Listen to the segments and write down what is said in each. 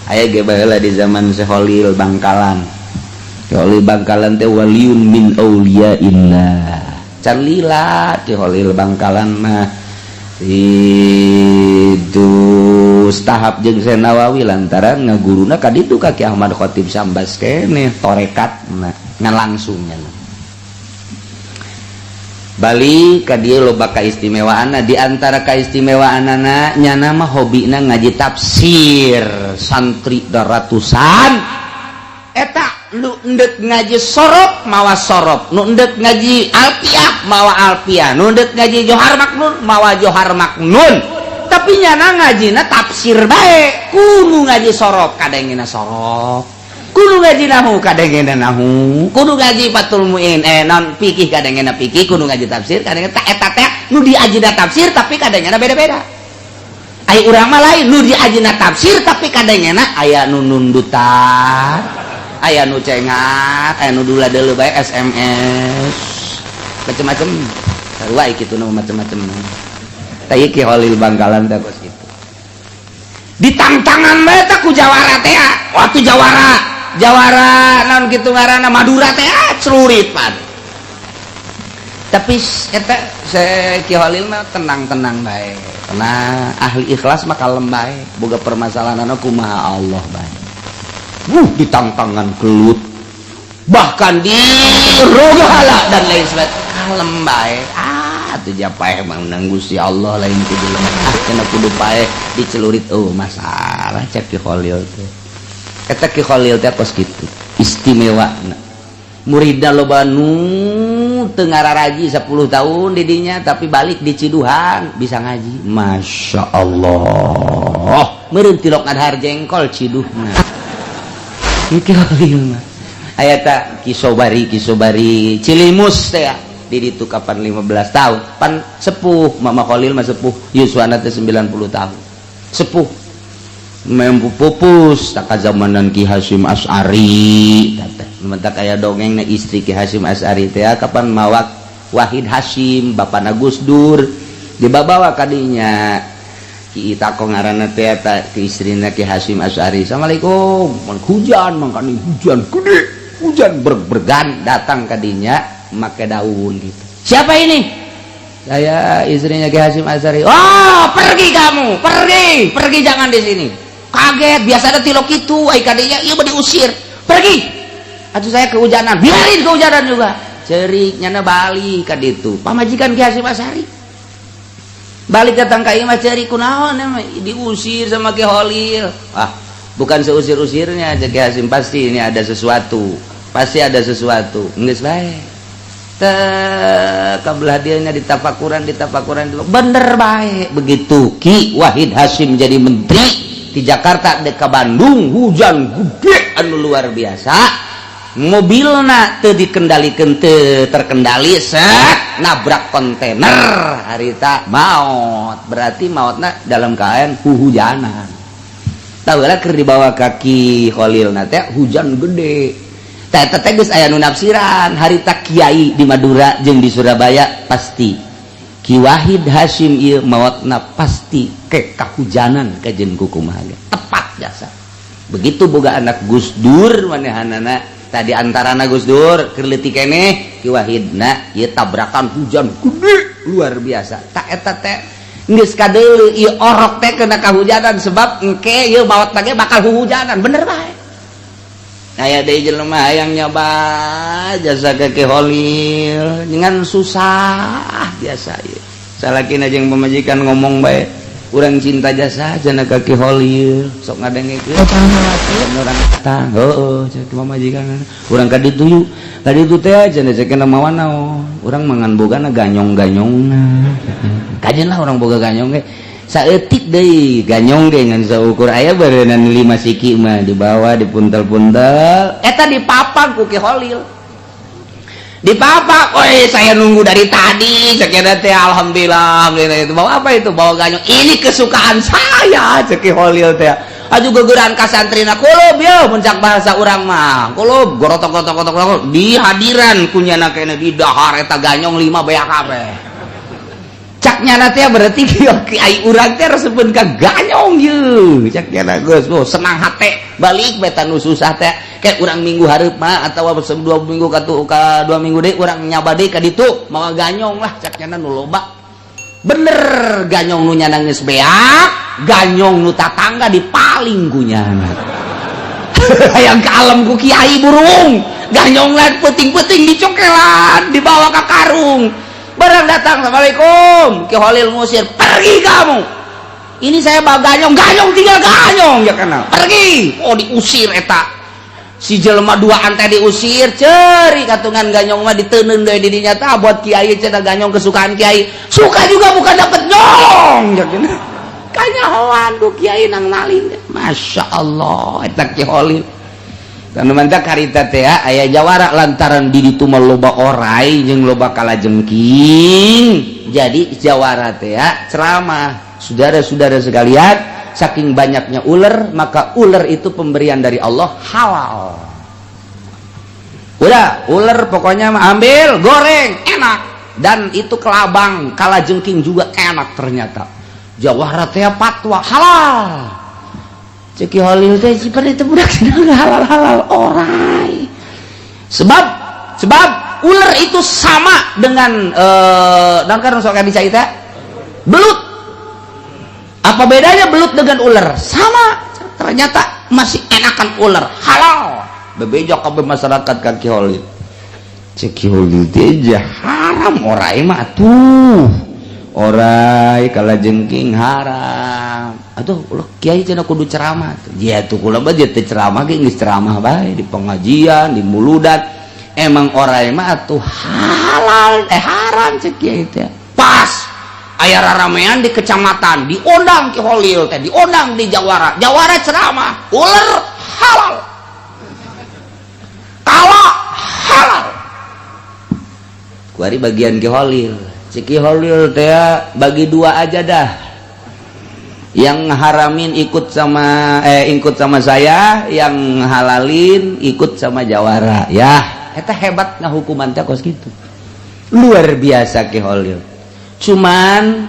aya ge baheula di zaman Seholil Bangkalan. Seholil Bangkalan teh waliun min auliyaillah. Can lila Seholil Bangkalan mah itu tahap jeung Syekh Nawawi lantaran ngaguruna ka ditu ka Ki Ahmad Khatib Syambas keneh torekat ngan langsungnya. Bali ka dieu loba kaistimewaanna, di antara kaistimewaanna nya nama hobina ngaji tafsir, santri ratusan eta nu endek ngaji sorop mawa sorop, nu endek ngaji alfiah mawa alfiah, nu endek ngaji johar maknun mawa johar maknun, tapi nyana ngajina tafsir bae, kudu ngaji sorop kadengina sorop, kudu ngaji nahu kadengina nahu, kudu ngaji fatul muin non fikih kadengina fikih, kudu ngaji tafsir kadengina eta teh nu diajina tafsir tapi kadengina beda-beda. Aya urang mah lain nu diajina tafsir tapi kadengina aya nu nundutan, aya nu cengat, aya nu dula-deuleu bae SMS macam-macam sarua kitu nu macam-macam. Tah ieu Ki Holil Bangkalan teh kos kitu. Ditangtangan bae teh ku jawara teh. Waktu jawara naon kitu ngaranna Madura teh celurit pan. Tapi eta Ki Holil mah tenang-tenang bae. Tenang, ahli ikhlas mah kalem bae. Boga permasalahanna kumaha Allah bae. Ditangtangan kelut. Bahkan di rogala dan lain sebagainya. Kalem bae. Atuh japae emang nang Gusti Allah lain kudu lemah. Cenah kudu pae dicelurit masalah cek Ki Holil teh. Eta Ki Holil teh kos kitu. Istimewana. Muridna loba nu teu ngararaji 10 tahun di dinya tapi balik di Ciduhan bisa ngaji. Masya Allah. Meureun tilok ngadhar jengkol ciduhna. Ki Holil mah. Aya ta Ki Sobari Cilimus teh di ditu kapan 15 tahun. Pan sepuh Mama Holil mah sepuh. Yuswana teh 90 tahun. Sepuh. Mempu pupus tak zamanan Ki Hasyim Asy'ari. Mentak aya dongengna istri Ki Hasyim Asy'ari teh kapan mawak Wahid Hasyim bapana Gus Dur dibawa ka dinya Ki Itako ngaranna teh eta ke istrina Ki Hasyim Asy'ari. Assalamualaikum. Hujan mangkani hujan gede. Hujan bergan datang ka dinya make daun gitu. Siapa ini? Saya istrinya Ki Hasyim Asy'ari. Oh, pergi kamu, pergi jangan di sini. Kaget, biasa ada tilok itu, ai kadinya ieu mah diusir. Pergi. Atuh saya kehujanan, biarin kehujanan juga. Ceuriknya balik ka ditu. Pamajikan Ki Hasyim Asy'ari. Balik datang ka ieu mah ceurik kunaon diusir sama Ki Holil. Bukan seusir-usirnya Ki Hasyim, pasti ini ada sesuatu. Pasti ada sesuatu. Geus bae. Kabelah dianya ditafakuran bener baik begitu Ki Wahid Hasyim jadi menteri di Jakarta deka Bandung hujan gede anu luar biasa mobilna teu dikendalikeun teu terkendali nabrak kontainer harita maut berarti mautna dalam keadaan hujanan tahu lah keur dibawa kaki Holil teh hujan gede. Eta teh geus aya nu nafsiran harita kiai di Madura jeung di Surabaya pasti Ki Wahid Hasyim ieu maotna pasti ke kahujanan kajen kukumaha tepat jasa. Begitu boga anak Gus Dur manehanana tadi antarana Gus Dur keur leutik keneh Ki Wahidna ieu tabrakan hujan gede luar biasa. Tak eta teh geus kadeuleu ieu orok teh kena kahujanan sebab engke ieu maot teh bakal hujanan bener bae. Aya deui jelema hayang nyoba jasa Ki Holil dengan susah biasa ieu. Salakina jeung pamajikan ngomong bae, urang cinta jasa jana Ki Holil. Sok ngadengekeun. Urang tah, heueuh ceuk pamajikan. Urang ka ditu yuk. Ka ditu teh cenah ceukna mawan naon. Urang mangan bogana ganyong-ganyongna. Kajeun lah urang boga ganyong ge. Saeutik deui ganyong ge ngan saukur aya beureunan 5 siki mah dibawa dipuntel-puntel eta dipapag ku Ki Holil dipapak. Oi saya nunggu dari tadi sakeda teh alhamdulillah gitu. Bawa apa itu? Bawa ganyong. Ini kesukaan saya cek Ki Holil teh. Aju gegeran ka santrina kulub ya muncak bahasa urang mah. Kulub gorotok-gorotok di hadiran kunyana kene di dahar eta ganyong 5 beak kabeh. caknya nanti berarti kiai urang teh resepkeun ka ganyong yeuh caknya geus senang hate balik beta nu susah teh kayak urang minggu hareup mah atawa 2 minggu ka 2 minggu deui urang nyaba deui ka ditu mawa ganyong lah caknya nu loba bener ganyong nu nyana geus beak ganyong nu tatangga dipaling ku nyana hayang kalem ku kiai burung ganyong lain peting-peting dicokelan dibawa ke karung barang datang assalamualaikum Ki Holil ngusir pergi kamu ini saya bawa ganyong tinggal ganyong ya kenal pergi diusir eta si jelema duaan teh diusir ceri katungan ganyong mah diteuneun deui di dinya tah buat kiai cenah ganyong kesukaan kiai suka juga bukan dapat nyong ya kenal kanyahoan ku kiai nang nalin masya Allah eta Ki Holil karena mantap karita teh aya jawara lantaran di ditu mah loba orai jeung loba kalajengking jadi jawara teh ceramah saudara-saudara sekalian saking banyaknya ular maka ular itu pemberian dari Allah halal udah ular pokoknya ambil goreng enak dan itu kelabang kalajengking juga enak ternyata jawara teh fatwa halal Ki Holil teh cipan itu budak halal-halal orai sebab ular itu sama dengan dan kan sok bisa itu belut apa bedanya belut dengan ular sama ternyata masih enakan ular halal bebejok kabeh masyarakat ka Ki Holil Ki Holil teh haram orai mah tuh orai kalajengking haram atuh ulah kiai cenah kudu ceramah ya tuh kula mah teh ceramah ge geus ceramah bae di pengajian di muludan emang orai mah atuh halal haram cek kiai teh pas aya raramean di kecamatan diundang Ki Holil teh diundang di jawara ceramah ular halal kala halal kuari bagian Ki Holil Ki Holil teh bagi 2 aja dah yang haramin ikut sama saya yang halalin ikut sama jawara ya eta hebatna hukuman teh kos gitu luar biasa Ki Holil cuman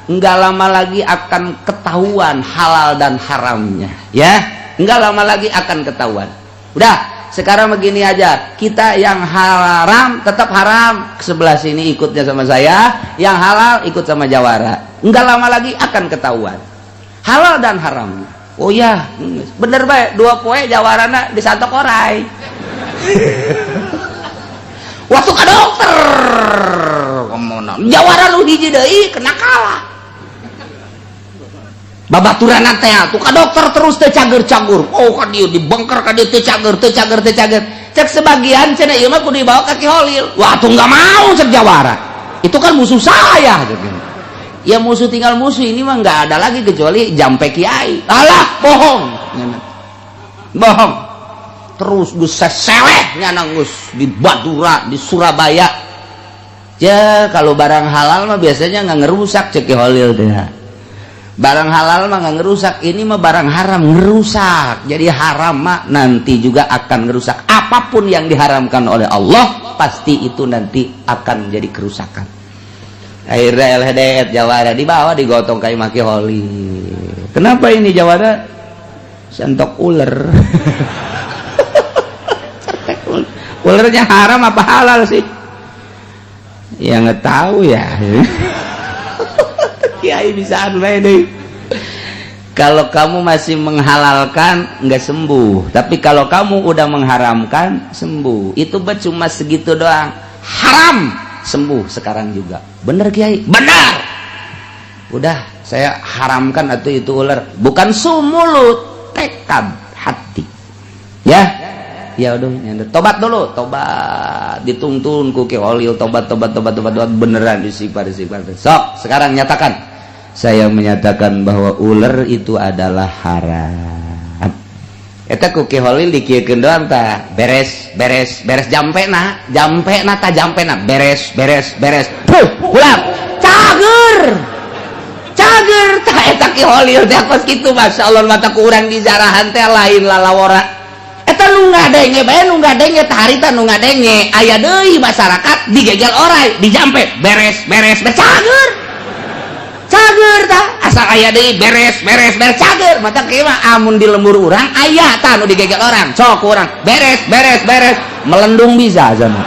enggak lama lagi akan ketahuan halal dan haramnya ya enggak lama lagi akan ketahuan udah sekarang begini aja kita yang haram tetap haram sebelah sini ikutnya sama saya yang halal ikut sama jawara enggak lama lagi akan ketahuan halal dan haram oh ya bener baik 2 poe jawarana disantok orai waktu ke dokter jawara lu hiji deui kena kalah babaturan teh tuh ka dokter terus teh cager-cagur oh ka dieu dibengker ka dieu teh cager cek sebagian cenah ieu mah kudu dibawa ka Ki Holil wah tuh enggak mau cek jawara itu kan musuh saya gitu ya musuh tinggal musuh ini mah enggak ada lagi kecuali jampe kiai alah bohong terus geus seleh nyana geus di Badura di Surabaya ya kalau barang halal mah biasanya enggak ngerusak cek Ki Holil teh barang halal mah nggak ngerusak ini mah barang haram ngerusak jadi haram mah nanti juga akan ngerusak apapun yang diharamkan oleh Allah pasti itu nanti akan jadi kerusakan akhirnya LHDF jawara dibawa digotong ke Imam Ki Holil kenapa ini jawara santok ular ularnya haram apa halal sih ya nggak tahu ya kiai bisa deh. Kalau kamu masih menghalalkan nggak sembuh, tapi kalau kamu udah mengharamkan sembuh. Itu cuma segitu doang. Haram sembuh sekarang juga. Bener kiai? Benar. Udah saya haramkan atau itu ular. Bukan mulut, tekad hati. Ya. Ya udah tobat dulu, tobat dituntun ku Ki Holil tobat beneran istighfar. Sok sekarang nyatakan saya menyatakan bahwa ular itu adalah haram. Eta ku Ki Holil dikiekeun doang tah beres jampena beres. Pulang cager tah eta Ki Holil teh kos kitu masyaallah mata ku urang di jarahan teh lain lalawara eta nu ngadenge bae nu ngadenge tah harita nu ngadenge aya deui masyarakat digegel orai dijampe beres cager tah asal aya deui beres cager mata kieu mah amun di lembur urang aya tah nu digegel orang sok urang beres melendung bisa sana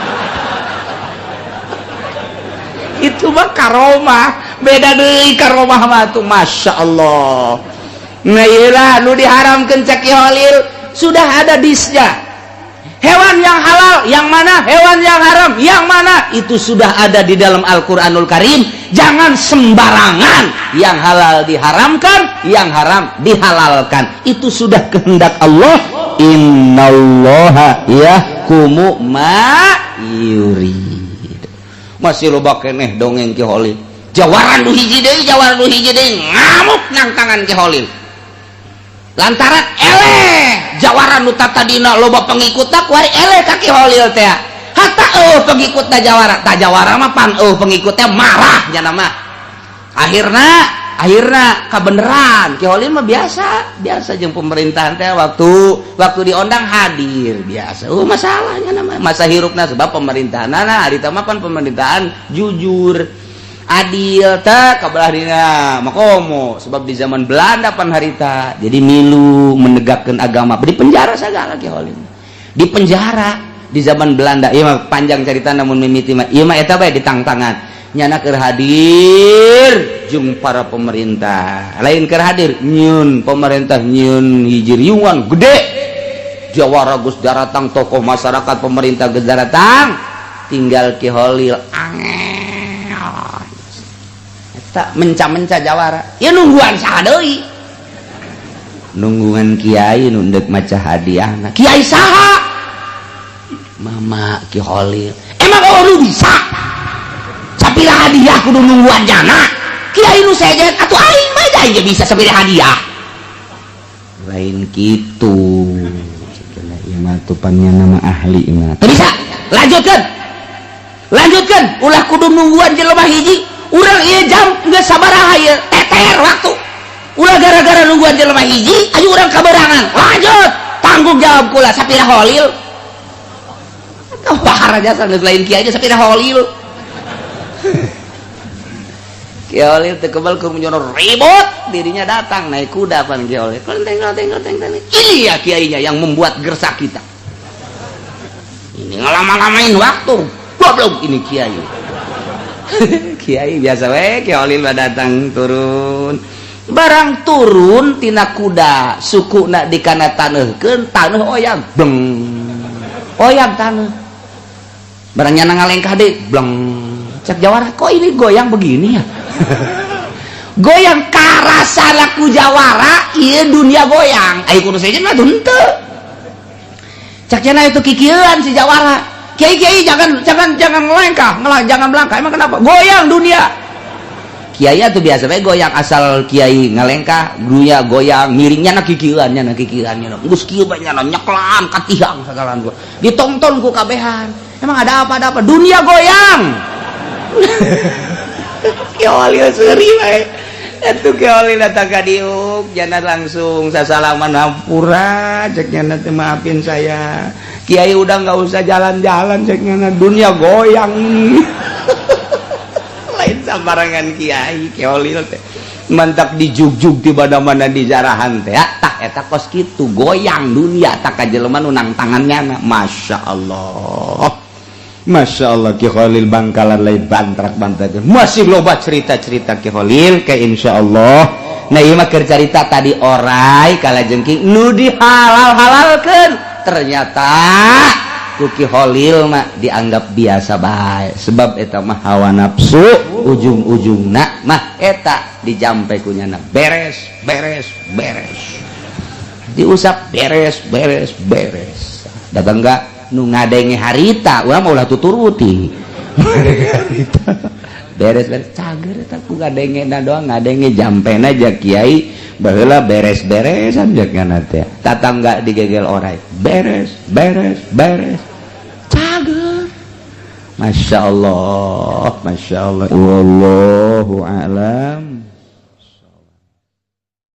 itu mah karomah beda deui karomah mah tuh masya Allah. Nah iyalah nu diharamkeun cek Holil sudah ada disnya. Hewan yang halal yang mana, hewan yang haram yang mana, itu sudah ada di dalam Al-Qur'anul Karim. Jangan sembarangan, yang halal diharamkan, yang haram dihalalkan. Itu sudah kehendak Allah. Innallaha yahkumu ma yurid. Masih loba keneh dongeng Ki Holil. Jawaran nu hiji deui ngamuk nang tangan Ki Holil. Lantaran eleh jawaran nu tadina loba pengikutna kuari eleh ka Ki Holil teh hatta pengikutna jawara tah jawara mah pan pengikutnya marah nya nama akhirna kabeneran Ki Holil mah biasa jeung pemerintahan teh waktu diondang hadir biasa masalahnya nama masa hirupna sebab pemerintahanna ari teh mah pan pemerintahan jujur adil tak kabelah dina makomo sebab di zaman Belanda pan harita jadi milu menegakkan agama di penjara segala Ki Holil di penjara di zaman Belanda ieu mah panjang cerita namun mimiti mah ieu mah eta bae ditangtangan nyana keur hadir jeung para pemerintah lain keur hadir nyun pemerintah nyun hiji riungan gede jawara geus daratang tokoh masyarakat pemerintah geus daratang tinggal Ki Holil tak menca jawara ya nungguan saha deui nungguan kiai nu deuk maca hadiahna kiai saha mama Ki Holil emang lu bisa sapira hadiah kudu nungguan jana kiai nu sejen atuh aing mah aja bisa sapira hadiah lain kitu cenah ieu mah tupannya nama ahli mah bisa lanjutkan ulah kudu nungguan jelema hiji urang ieu jam geus sabaraha ieu teter waktu ulah gara-gara nungguan jelema hiji aju urang kaberangan lanjut tanggung jawab kula sapira Holil pahar aja geus lain kiai aja sapira Holil Ki Holil teu kebal keur menyono ribut dirinya datang naik kuda pan Ki Holil ini ya kiainya yang membuat gersak kita ini ngalama-lamain waktu goblok ini kiai kiai biasa we Ki Holil datang turun barang turun tina kuda sukuna dikana taneuhkeun taneuh oyang bleng oyang taneuh barang nyana ngalengkah deui bleng cek jawara kok ini goyang begini ya goyang karasana ku jawara ieu dunia goyang aya kudu sejen mah henteu cek cenah itu kikieuan si jawara kiai jangan ngelengkah jangan melangkah emang kenapa goyang dunia kiai itu biasa bae goyang asal kiai ngelengkah dunia goyang miringnya na kikieuan geus kieu bae nya nyeklan katihang sagalan gua ditonton ku kabehan emang ada apa dunia goyang Ki Holil seuri bae atuh Ki Holil datang ka diuk jana langsung sasalaman hampura cek nya teh maafin saya kiai udah nggak usah jalan-jalan ceknya dunia goyang lain sambarangan kiai Ki Holil teh mantak dijugjug di mana-mana di jarahan teh tah eta kos kitu goyang dunia tak ka jelema nu nang tangannya masya Allah Ki Holil Bangkalan lain bantrak masih loba cerita Ki Holil ke insya Allah nah ieu mah keur carita tadi orai kalajengking nu dihalal-halalkeun ternyata Ki Holil mah dianggap biasa bae sebab eta mah hawa nafsu ujung-ujungna mah eta dijampe ku nyana beres diusap beres datang enggak nu ngadenge harita urang mah ulah tuturuti beres cager eta ku ngadengena doang ngadenge jampena aja kiai baheula beres-beresan jekna teh tatangga digegel orai beres cager masya Allah wallahu a'lam.